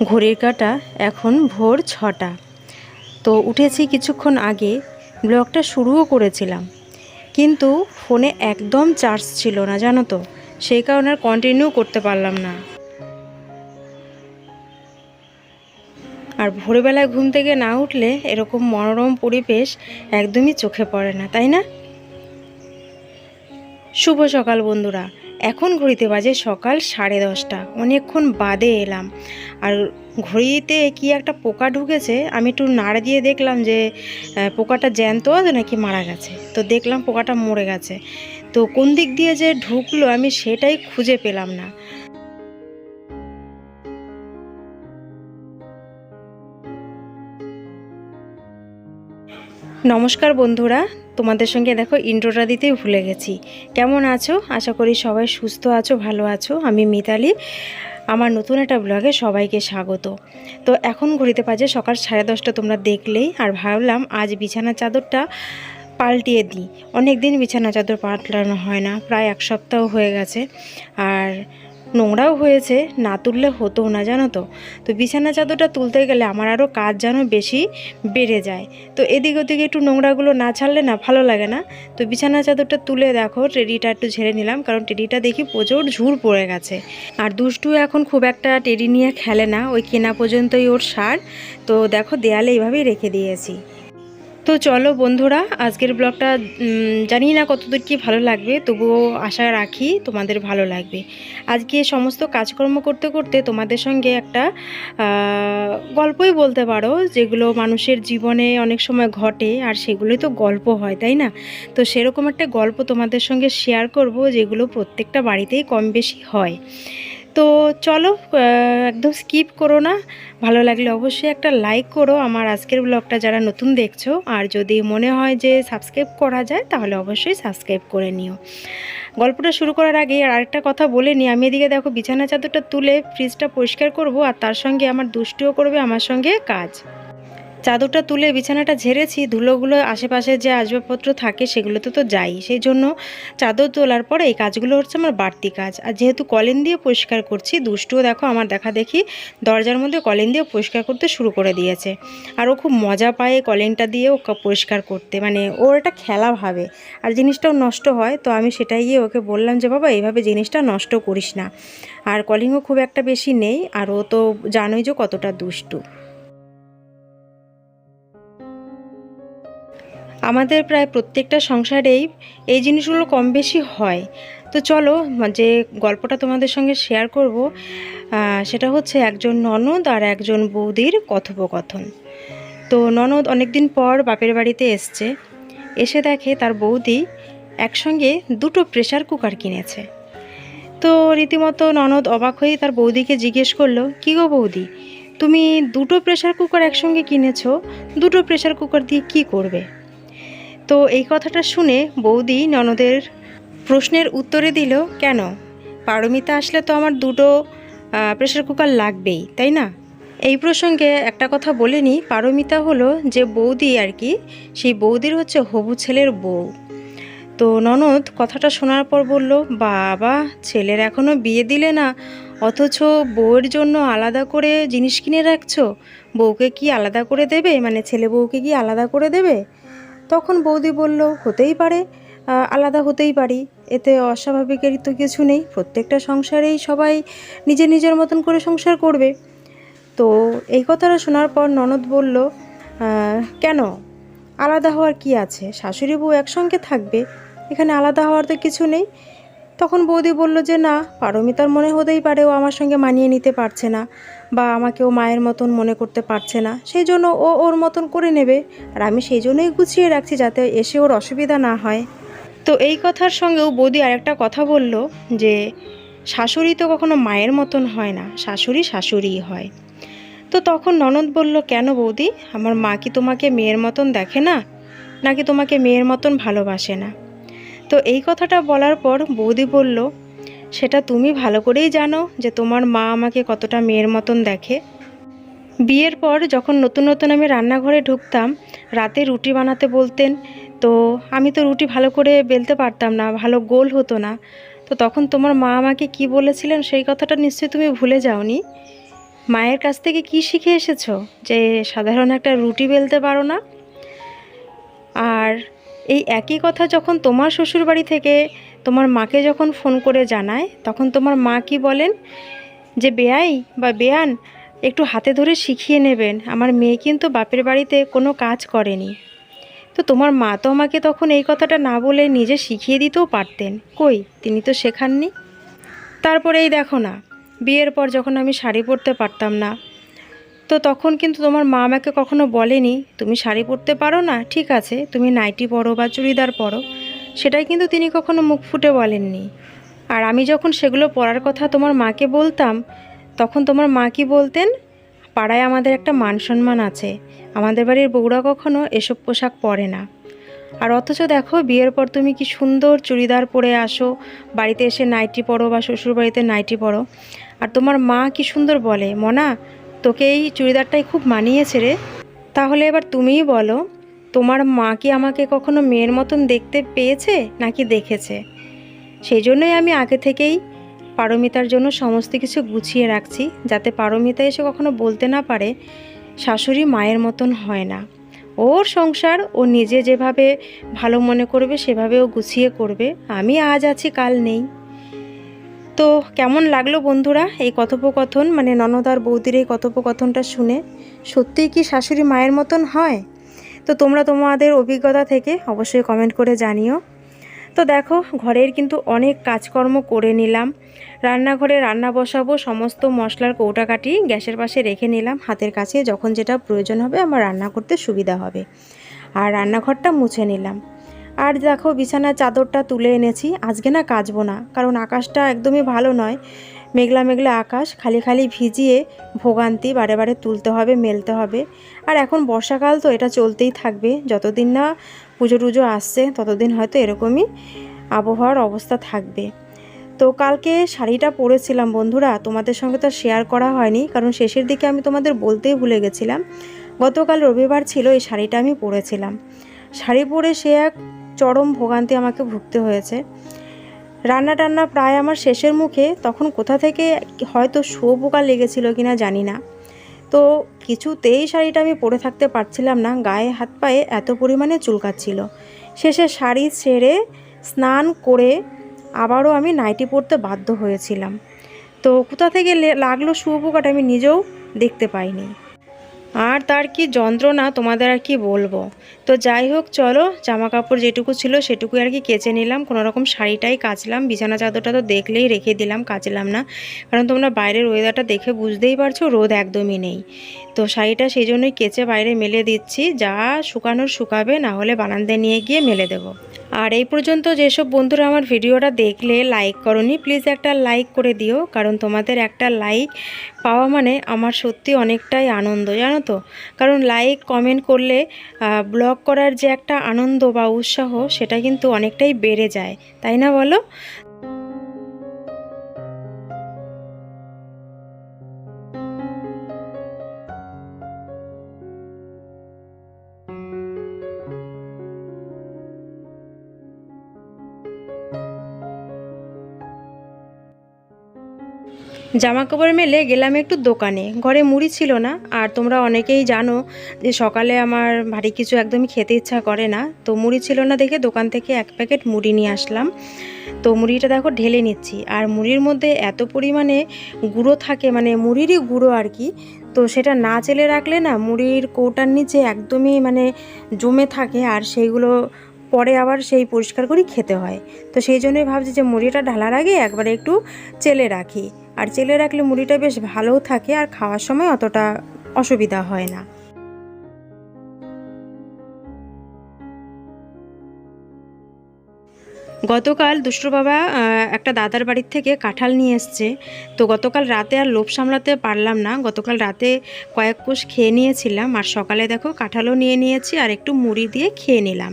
ঘড়ির কাঁটা এখন ভোর 6টা। তো উঠেছি কিছুক্ষণ আগে, ব্লগটা শুরুও করেছিলাম, কিন্তু ফোনে একদম চার্জ ছিল না জানো তো, সেই কারণে আর কন্টিনিউ করতে পারলাম না। আর ভোরবেলায় ঘুম থেকে না উঠলে এরকম মনোরম পরিবেশ একদমই চোখে পড়ে না, তাই না? শুভ সকাল বন্ধুরা। এখন ঘড়িতে বাজে সকাল 10:30। অনেকক্ষণ বাদে এলাম, আর ঘড়িতে কি একটা পোকা ঢুকেছে। আমি একটু নাড়া দিয়ে দেখলাম যে পোকাটা জ্যান্ত আছে নাকি মারা গেছে। তো দেখলাম পোকাটা মরে গেছে। তো কোন দিক দিয়ে যে ঢুকলো আমি সেটাই খুঁজে পেলাম না। নমস্কার বন্ধুরা, তোমাদের সঙ্গে দেখো ইন্ট্রোটা দিতেই ভুলে গেছি। কেমন আছো? আশা করি সবাই সুস্থ আছো, ভালো আছো। আমি মিতালি, আমার নতুন একটা ব্লগে সবাইকে স্বাগত। তো এখন ঘড়িতে বাজে সকাল 10:30, তোমরা দেখলেই। আর ভাবলাম আজ বিছানার চাদরটা পাল্টিয়ে দিই। অনেক দিন বিছানা চাদর পাল্টানো হয় না, প্রায় 1 সপ্তাহ হয়ে গেছে। আর নোংরাও হয়েছে, না তুললে হতো না জানো তো। তো বিছানা চাদরটা তুলতে গেলে আমার আরও কাজ যেন বেশি বেড়ে যায়। তো এদিক ওদিকে একটু নোংরাগুলো না ছাড়লে না ভালো লাগে না। তো বিছানা চাদরটা তুলে দেখো টেডিটা একটু ঝেড়ে নিলাম, কারণ টেডিটা দেখি প্রচুর ঝুর পড়ে গেছে। আর দুষ্টু এখন খুব একটা টেডি নিয়ে খেলে না, ওই কেনা পর্যন্তই ওর সার। তো দেখো দেয়ালে এইভাবেই রেখে দিয়েছি। তো চলো বন্ধুরা, আজকের ব্লগটা জানি না কতদূর কি ভালো লাগবে, তবুও আশা রাখি তোমাদের ভালো লাগবে। আজকে সমস্ত কাজকর্ম করতে করতে তোমাদের সঙ্গে একটা গল্পই বলতে পারো, যেগুলো মানুষের জীবনে অনেক সময় ঘটে, আর সেগুলোই তো গল্প হয়, তাই না? তো সেরকম একটা গল্প তোমাদের সঙ্গে শেয়ার করব, যেগুলো প্রত্যেকটা বাড়িতেই কম বেশি হয়। তো চলো, একদম স্কিপ করো না। ভালো লাগলে অবশ্যই একটা লাইক করো আমার আজকের ব্লগটা যারা নতুন দেখছো। আর যদি মনে হয় যে সাবস্ক্রাইব করা যায় তাহলে অবশ্যই সাবস্ক্রাইব করে নিও। গল্পটা শুরু করার আগে আর আরেকটা কথা বলে নিই। আমি এদিকে দেখো বিছানা চাদরটা তুলে ফ্রিজটা পরিষ্কার করব, আর তার সঙ্গে আমার দুষ্টুও করবে আমার সঙ্গে কাজ। চাদরটা তুলে বিছানাটা ঝেড়েছি, ধুলোগুলো আশেপাশে যে আসবাবপত্র থাকে সেগুলোতে তো যাই, সেই জন্য চাদর তোলার পরে এই কাজগুলো হচ্ছে আমার বাড়তি কাজ। আর যেহেতু কলিন দিয়ে পরিষ্কার করছি, দুষ্টুও দেখো আমার দেখা দেখি দরজার মধ্যে কলিন দিয়ে পরিষ্কার করতে শুরু করে দিয়েছে। আর ও খুব মজা পায় কলিনটা দিয়ে ও পরিষ্কার করতে, মানে ওর একটা খেলা ভাবে। আর জিনিসটাও নষ্ট হয়, তো আমি সেটাই গিয়ে ওকে বললাম যে বাবা এইভাবে জিনিসটা নষ্ট করিস না। আর কলিংও খুব একটা বেশি নেই, আর ও তো জানোই যে কতটা দুষ্টু। আমাদের প্রায় প্রত্যেকটা সংসারেই এই জিনিসগুলো কম বেশি হয়। তো চলো, যে গল্পটা তোমাদের সঙ্গে শেয়ার করব, সেটা হচ্ছে একজন ননদ আর একজন বৌদির কথোপকথন। তো ননদ অনেক দিন পর বাপের বাড়িতে এসছে, এসে দেখে তার বৌদি একসঙ্গে দুটো প্রেসার কুকার কিনেছে। তো রীতিমতো ননদ অবাক হয়েই তার বৌদিকে জিজ্ঞেস করলো, কী গো বৌদি, তুমি দুটো প্রেসার কুকার একসঙ্গে কিনেছো, দুটো প্রেসার কুকার দিয়ে কী করবে? তো এই কথাটা শুনে বৌদি ননদের প্রশ্নের উত্তরে দিল, কেন, পারমিতা আসলে তো আমার দুটো প্রেসার কুকার লাগবেই, তাই না? এই প্রসঙ্গে একটা কথা বলে নিই, পারমিতা হলো যে বৌদি আর কি, সেই বৌদির হচ্ছে হবু ছেলের বউ। তো ননদ কথাটা শোনার পর বলল, বাবা, ছেলের এখনও বিয়ে দিলে না, অথচ বউয়ের জন্য আলাদা করে জিনিস কিনে রাখছো। বউকে কি আলাদা করে দেবে, মানে ছেলে বউকে কি আলাদা করে দেবে? তখন বৌদি বলল, হতেই পারে, আলাদা হতেই পারি, এতে অস্বাভাবিকের তো কিছু নেই। প্রত্যেকটা সংসারেই সবাই নিজের নিজের মতন করে সংসার করবে। তো এই কথাটা শোনার পর ননদ বলল, কেন, আলাদা হওয়ার কি আছে, শাশুড়ি বউ একসঙ্গে থাকবে, এখানে আলাদা হওয়ার তো কিছু নেই। তখন বৌদি বলল যে না, পারমিতার মনে হতেই পারে ও আমার সঙ্গে মানিয়ে নিতে পারছে না, বা আমাকেও মায়ের মতন মনে করতে পারছে না, সেই জন্য ও ওর মতন করে নেবে। আর আমি সেই জন্যই গুছিয়ে রাখছি যাতে এসে ওর অসুবিধা না হয়। তো এই কথার সঙ্গেও বৌদি আরেকটা কথা বলল, যে শাশুড়ি তো কখনো মায়ের মতন হয় না, শাশুড়ি শাশুড়িই হয়। তো তখন ননদ বলল, কেন বৌদি, আমার মা কি তোমাকে মেয়ের মতন দেখে না, নাকি তোমাকে মেয়ের মতন ভালোবাসে না? তো এই কথাটা বলার পর বৌদি বলল, সেটা তুমি ভালো করেই জানো যে তোমার মা আমাকে কতটা মেয়ের মতন দেখে। বিয়ের পর যখন নতুন নতুন আমি রান্নাঘরে ঢুকতাম, রাতে রুটি বানাতে বলতেন, তো আমি তো রুটি ভালো করে বেলতে পারতাম না, ভালো গোল হতো না। তো তখন তোমার মা আমাকে কি বলেছিলেন সেই কথাটা নিশ্চয়ই তুমি ভুলে যাওনি। মায়ের কাছ থেকে কি শিখে এসেছো যে সাধারণ একটা রুটি বেলতে পারো না? আর এই একই কথা যখন তোমার শ্বশুরবাড়ি থেকে তোমার মাকে যখন ফোন করে জানায়, তখন তোমার মা কি বলেন যে বেয়াই বা বেয়ান একটু হাতে ধরে শিখিয়ে নেবেন, আমার মেয়ে কিন্তু বাপের বাড়িতে কোনো কাজ করেনি। তো তোমার মা তো আমাকে তখন এই কথাটা না বলে নিজে শিখিয়ে দিতেও পারতেন, কই তিনি তো শেখাননি। তারপরে এই দেখো না, বিয়ের পর যখন আমি শাড়ি পরতে পারতাম না, তো তখন কিন্তু তোমার মা আমাকে কখনো বলেনি তুমি শাড়ি পরতে পারো না, ঠিক আছে তুমি নাইটি পরো বা চুড়িদার পরো, সেটাই কিন্তু তিনি কখনো মুখ ফুটে বলেননি। আর আমি যখন সেগুলো পরার কথা তোমার মাকে বলতাম, তখন তোমার মা কি বলতেন, পাড়ায় আমাদের একটা মান সম্মান আছে, আমাদের বাড়ির বউরা কখনো এসব পোশাক পরে না। আর অথচ দেখো বিয়ের পর তুমি কি সুন্দর চুড়িদার পরে আসো, বাড়িতে এসে নাইটি পরো বা শ্বশুর বাড়িতে নাইটি পরো, আর তোমার মা কি সুন্দর বলে, মনা তোকে এই চুড়িদারটাই খুব মানিয়েছে রে। তাহলে এবার তুমিই বলো, তোমার মা কি আমাকে কখনো মেয়ের মতন দেখতে পেয়েছে নাকি দেখেছে? সেই জন্যই আমি আগে থেকেই পারমিতার জন্য সমস্ত কিছু গুছিয়ে রাখছি, যাতে পারমিতা এসে কখনো বলতে না পারে শাশুড়ি মায়ের মতন হয় না। ওর সংসার ও নিজে যেভাবে ভালো মনে করবে সেভাবে ও গুছিয়ে করবে, আমি আজ আছি কাল নেই। তো কেমন লাগলো বন্ধুরা এই কথোপকথন, মানে ননদ আর বৌদির এই কথোপকথনটা শুনে? সত্যিই কি শাশুড়ি মায়ের মতন হয়? তো তোমরা তোমাদের অভিজ্ঞতা থেকে অবশ্যই কমেন্ট করে জানিও। তো দেখো ঘরের কিন্তু অনেক কাজকর্ম করে নিলাম, রান্নাঘরে রান্না বসাবো, সমস্ত মশলার কৌটাকাটি গ্যাসের পাশে রেখে নিলাম হাতের কাছে, যখন যেটা প্রয়োজন হবে আমার রান্না করতে সুবিধা হবে। আর রান্নাঘরটা মুছে নিলাম। আর দেখো বিছানার চাদরটা তুলে এনেছি, আজকে না কাচবো না, কারণ আকাশটা একদমই ভালো নয়, মেঘলা মেঘলা আকাশ, খালি খালি ভিজিয়ে ভোগান্তি, বারে বারে তুলতে হবে মেলতে হবে। আর এখন বর্ষাকাল তো এটা চলতেই থাকবে, যতদিন না পুজো টুজো আসছে ততদিন হয়তো এরকমই আবহাওয়ার অবস্থা থাকবে। তো কালকে শাড়িটা পরেছিলাম বন্ধুরা, তোমাদের সঙ্গে তো শেয়ার করা হয়নি, কারণ শেষের দিকে আমি তোমাদের বলতেই ভুলে গেছিলাম। গতকাল রবিবার ছিল, এই শাড়িটা আমি পরেছিলাম। শাড়ি পরে সে এক চরম ভোগান্তি আমাকে ভুগতে হয়েছে। রান্না টান্না প্রায় আমার শেষের মুখে, তখন কোথা থেকে হয়তো শুয়োপোকা লেগেছিল কিনা জানি না, তো কিছুতেই শাড়িটা আমি পরে থাকতে পারছিলাম না, গায়ে হাত পায়ে এত পরিমাণে চুলকাচ্ছিল। শেষে শাড়ি ছেড়ে স্নান করে আবারও আমি নাইটি পরতে বাধ্য হয়েছিলাম। তো কোথা থেকে লাগলো শুয়োপোকাটা আমি নিজেও দেখতে পাইনি। আর তার কি যন্ত্রণা তোমাদের আর কি বলবো। তো যাই হোক চলো, জামা কাপড় যেটুকু ছিল সেটুকুই আর কি কেচে নিলাম, কোনোরকম শাড়িটাই কাচলাম, বিছানা চাদরটা তো দেখলেই রেখে দিলাম, কাচলাম না, কারণ তোমরা বাইরের ওয়েদারটা দেখে বুঝতেই পারছো রোদ একদমই নেই। তো শাড়িটা সেই জন্যই কেচে বাইরে মেলে দিচ্ছি, যা শুকানোর শুকাবে, না হলে বারান্দায় নিয়ে গিয়ে মেলে দেবো। আর এই পর্যন্ত যেসব বন্ধুরা আমার ভিডিওটা দেখলে লাইক করনি, প্লিজ একটা লাইক করে দিও, কারণ তোমাদের একটা লাইক পাওয়া মানে আমার সত্যি অনেকটাই আনন্দ, জানো তো। কারণ লাইক কমেন্ট করলে ব্লগ করার যে একটা আনন্দ বা উৎসাহ, সেটা কিন্তু অনেকটাই বেড়ে যায়, তাই না বলো? জামা কাপড় মেলে গেলাম একটু দোকানে, ঘরে মুড়ি ছিল না, আর তোমরা অনেকেই জানো যে সকালে আমার ভারী কিছু একদমই খেতে ইচ্ছা করে না, তো মুড়ি ছিল না দেখে দোকান থেকে এক প্যাকেট মুড়ি নিয়ে আসলাম। তো মুড়িটা দেখো ঢেলে নিচ্ছি, আর মুড়ির মধ্যে এত পরিমাণে গুঁড়ো থাকে, মানে মুড়িরই গুঁড়ো আর কি, তো সেটা না চেলে রাখলে না মুড়ির কৌটার নিচে একদমই মানে জমে থাকে, আর সেইগুলো পরে আবার সেই পরিষ্কার করেই খেতে হয়। তো সেই জন্যই ভাবছি যে মুড়িটা ঢালার আগে একবারে একটু চেলে রাখি, আর চেলে রাখলে মুড়িটা বেশ ভালোও থাকে, আর খাওয়ার সময় অতটা অসুবিধা হয় না। গতকাল দুষ্টু বাবা একটা দাদার বাড়ির থেকে কাঁঠাল নিয়ে এসছে, তো গতকাল রাতে আর লোভ সামলাতে পারলাম না, গতকাল রাতে কয়েক কোষ খেয়ে নিয়েছিলাম, আর সকালে দেখো কাঁঠালও নিয়ে নিয়েছি আর একটু মুড়ি দিয়ে খেয়ে নিলাম।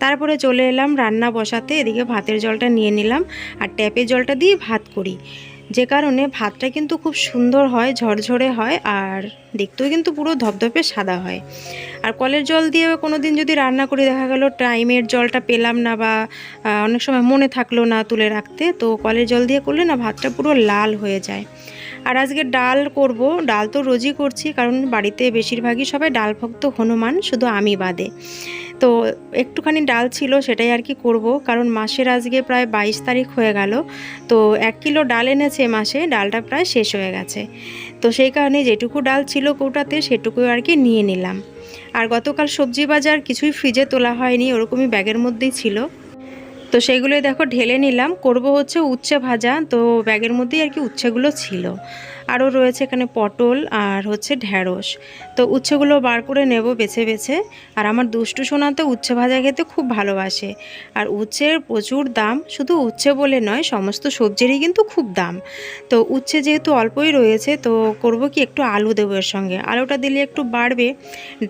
তারপরে চলে এলাম রান্না বসাতে, এদিকে ভাতের জলটা নিয়ে নিলাম, আর ট্যাপের জলটা দিয়ে ভাত করি, যে কারণে ভাতটা কিন্তু খুব সুন্দর হয়, ঝরঝরে হয়, আর দেখতেও কিন্তু পুরো ধপধপে সাদা হয়। আর কলের জল দিয়ে কোনো দিন যদি রান্না করি, দেখা গেল টাইমের জলটা পেলাম না, বা অনেক সময় মনে থাকলো না তুলে রাখতে, তো কলের জল দিয়ে করলে না ভাতটা পুরো লাল হয়ে যায়। আর আজকে ডাল করব। ডাল তো রোজই করছি, কারণ বাড়িতে বেশিরভাগই সবাই ডাল ভক্ত হনুমান, শুধু আমি বাদে। তো একটুখানি ডাল ছিল, সেটাই আর কি করব, কারণ মাসের আজকে প্রায় 22 তারিখ হয়ে গেল। তো 1 কিলো ডাল এনেছে মাসে, ডালটা প্রায় শেষ হয়ে গেছে। তো সেই কারণে যেটুকু ডাল ছিল কৌটাতে সেটুকু আর কি নিয়ে নিলাম। আর গতকাল সবজি বাজার কিছুই ফ্রিজে তোলা হয়নি, ওরকমই ব্যাগের মধ্যেই ছিল। তো সেইগুলোই দেখো ঢেলে নিলাম। করব হচ্ছে উচ্ছে ভাজা, তো ব্যাগের মধ্যেই আর কি উচ্ছেগুলো ছিল। আরও রয়েছে এখানে পটল আর হচ্ছে ঢ্যাঁড়স। তো উচ্ছেগুলো বার করে নেব বেছে বেছে। আর আমার দুষ্টু সোনা তো উচ্ছে ভাজা খেতে খুব ভালোবাসে। আর উচ্ছের প্রচুর দাম, শুধু উচ্ছে বলে নয়, সমস্ত সবজিরই কিন্তু খুব দাম। তো উচ্ছে যেহেতু অল্পই রয়েছে, তো করব কি একটু আলু দেবো এর সঙ্গে, আলুটা দিলে একটু বাড়বে।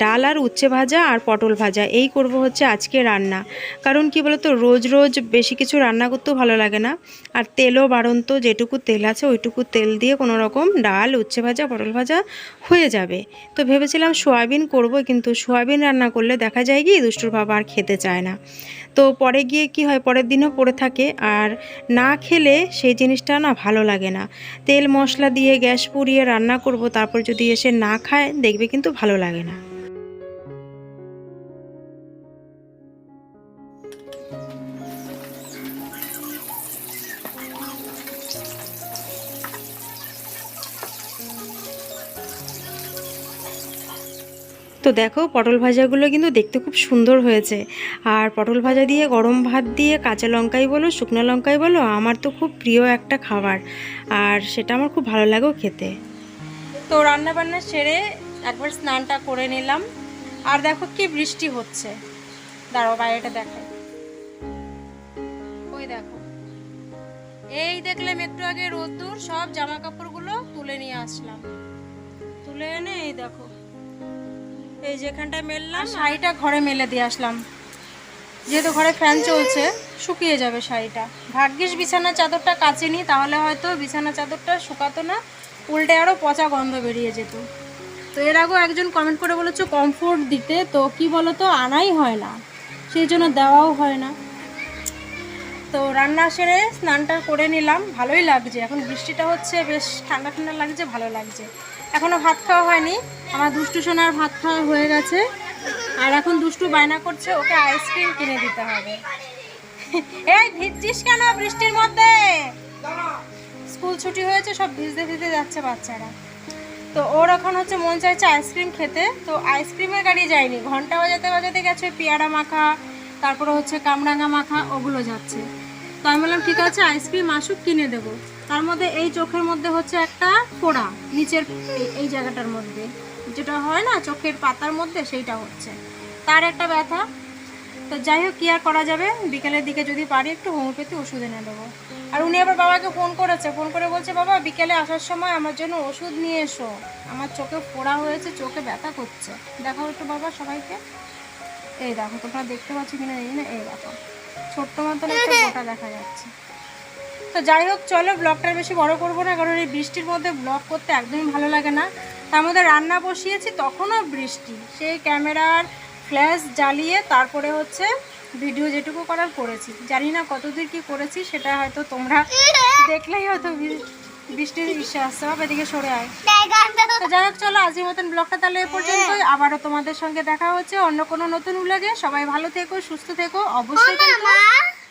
ডাল আর উচ্ছে ভাজা আর পটল ভাজা, এই করব হচ্ছে আজকে রান্না। কারণ কি বলতো, রোজ রোজ বেশি কিছু রান্না করতেও ভালো লাগে না। আর তেলও বাড়ন্ত, যেটুকু তেল আছে ওইটুকু তেল দিয়ে কোনো রকম ডাল, উচ্ছে ভাজা, পটল ভাজা হয়ে যাবে। তো ভেবেছিলাম সোয়াবিন করব, কিন্তু সোয়াবিন রান্না করলে দেখা যায় কি দুষ্টুর বাবা আর খেতে চায় না। তো পরে গিয়ে কি হয়, পরের দিনও পড়ে থাকে, আর না খেলে সেই জিনিসটা না ভালো লাগে না। তেল মশলা দিয়ে গ্যাস পুড়িয়ে রান্না করব, তারপর যদি এসে না খায়, দেখবে কিন্তু ভালো লাগে না। তো দেখো পটল ভাজাগুলো কিন্তু দেখতে খুব সুন্দর হয়েছে। আর পটল ভাজা দিয়ে গরম ভাত দিয়ে কাঁচা লঙ্কাই বলো, শুকনো লঙ্কাই বলো, আমার তো খুব প্রিয় একটা খাবার, আর সেটা আমার খুব ভালো লাগেও খেতে। তো রান্না বান্না সেরে একবার স্নানটা করে নিলাম। আর দেখো কি বৃষ্টি হচ্ছে, দাঁড়াও বাইরেটা দেখাই। ওই দেখো, এই দেখলাম একটু আগে রোদ্দুর, সব জামা কাপড়গুলো তুলে নিয়ে আসলাম। তুলে এনে এই দেখো, এই যেখানটা মেললাম, শাড়িটা ঘরে মেলে দিয়ে আসলাম। যেহেতু ঘরে ফ্যান চলছে, শুকিয়ে যাবে শাড়িটা। ভাগ্যিস বিছানা চাদরটা কাচেনি, তাহলে হয়তো বিছানা চাদরটা শুকাতো না, উল্টে আরও পচা গন্ধ বেরিয়ে যেত। তো এর আগেও একজন কমেন্ট করে বলেছো কমফোর্ট দিতে, তো কি বলো তো, আনাই হয় না, সেই জন্য দেওয়াও হয় না। তো রান্না সেরে স্নানটা করে নিলাম, ভালোই লাগছে। এখন বৃষ্টিটা হচ্ছে, বেশ ঠান্ডা ঠান্ডা লাগছে, ভালো লাগছে। এখনও ভাত খাওয়া হয়নি, আমার দুষ্টু সোনার ভাত খাওয়া হয়ে গেছে। আর এখন দুষ্টু বায়না করছে, ওকে আইসক্রিম কিনে দিতে হবে। এই ভিজছিস কেন বৃষ্টির মধ্যে? স্কুল ছুটি হয়েছে, সব ভিজতে ভিজতে যাচ্ছে বাচ্চারা। তো ওর এখন হচ্ছে মন চাইছে আইসক্রিম খেতে। তো আইসক্রিমের গাড়ি যায়নি, ঘন্টা বাজাতে বাজাতে গেছে পেয়ারা মাখা, তারপরে হচ্ছে কামরাঙা মাখা, ওগুলো যাচ্ছে। তো আমি বললাম ঠিক আছে, আইসক্রিম আসুক, কিনে দেবো। তার মধ্যে এই চোখের মধ্যে হচ্ছে একটা ফোড়া, নিচের এই জায়গাটার মধ্যে, যেটা হয় না চোখের পাতার মধ্যে, সেইটা হচ্ছে, তার একটা ব্যথা। তো যাই হোক, কি আর করা যাবে, বিকেলের দিকে যদি পারি একটু হোমিওপ্যাথি ওষুধ এনে দেবো। আর উনি আবার বাবাকে ফোন করেছে, ফোন করে বলছে বাবা বিকেলে আসার সময় আমার জন্য ওষুধ নিয়ে এসো, আমার চোখে ফোড়া হয়েছে, চোখে ব্যথা করছে। দেখো একটু বাবা সবাইকে, এই দেখো, তোমরা দেখতে পাচ্ছ কিনা জানি না, এই দেখো ছোট্ট মতন একটা ফোঁটা দেখা যাচ্ছে। তো যাই হোক, চলো ব্লগটা বেশি বড় করবো না, কারণ এই বৃষ্টির মধ্যে ব্লগ করতে একদমই ভালো লাগে না। তার মধ্যে রান্না বসিয়েছি, তখনও বৃষ্টি, সেই ক্যামেরার ফ্ল্যাশ জ্বালিয়ে তারপরে হচ্ছে ভিডিও যেটুকু করার করেছি। জানি না কতদূর কি করেছি, সেটা হয়তো তোমরা দেখলেই হয়তো বৃষ্টির ইচ্ছে আসছে। বাবা এদিকে সরে আয়। তো যাই হোক, চলো আজকের মতন ব্লগটা তাহলে এ পর্যন্তই। আবারও তোমাদের সঙ্গে দেখা হচ্ছে অন্য কোনো নতুন ব্লগে। সবাই ভালো থেকো, সুস্থ থেকো অবশ্যই।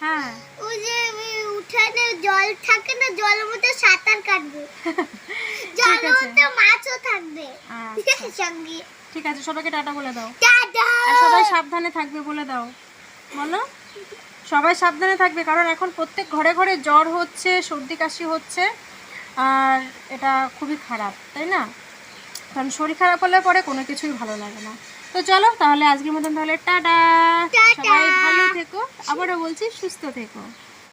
হ্যাঁ, ওই যে উঠানে জল থাকে না, জলের মধ্যে সাঁতার কাটবে, জলের মধ্যে মাছও থাকবে সঙ্গে। ঠিক আছে, সবাইকে টাটা বলে দাও। টাটা। আর সবাই সাবধানে থাকবে বলে দাও। বলো, সবাই সাবধানে থাকবে, কারণ এখন প্রত্যেক ঘরে ঘরে জ্বর হচ্ছে, সর্দি কাশি হচ্ছে, আর এটা খুবই খারাপ, তাই না? কারণ শরীর খারাপ হলে পরে কোনো কিছুই ভালো লাগে না। তো চলো তাহলে আজকের মতন তাহলে টাটা। সবাই ভালো থেকো, আবারও বলছি সুস্থ থেকো।